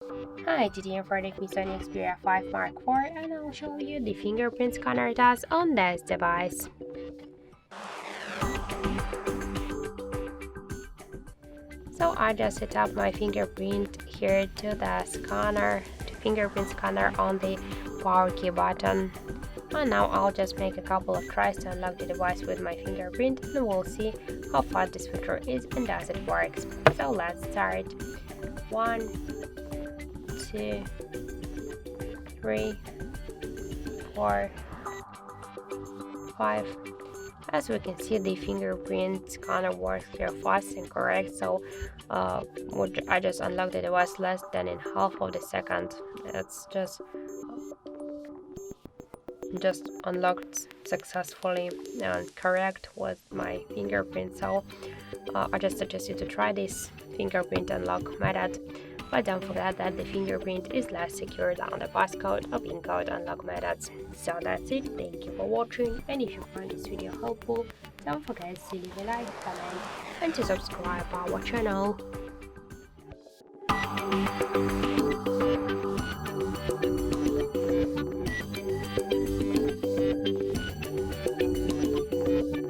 Hi, today I'm producing Sony Xperia 5 Mark IV and I'll show you the fingerprint scanner test on this device. So I just set up my fingerprint here to the fingerprint scanner on the power key button. And now I'll just make a couple of tries to unlock the device with my fingerprint and we'll see how fast this feature is and does it works. So let's start. 1, 2, 3, 4, 5. As we can see, the fingerprint scanner works here fast and correct, so I just unlocked the device less than in half of the second. It's just unlocked successfully and correct with my fingerprint. So I just suggest you to try this fingerprint unlock method, but don't forget that the fingerprint is less secure than the passcode or PIN code unlock methods. So that's it. Thank you for watching, and if you find this video helpful, don't forget to leave a like, comment and to subscribe our channel.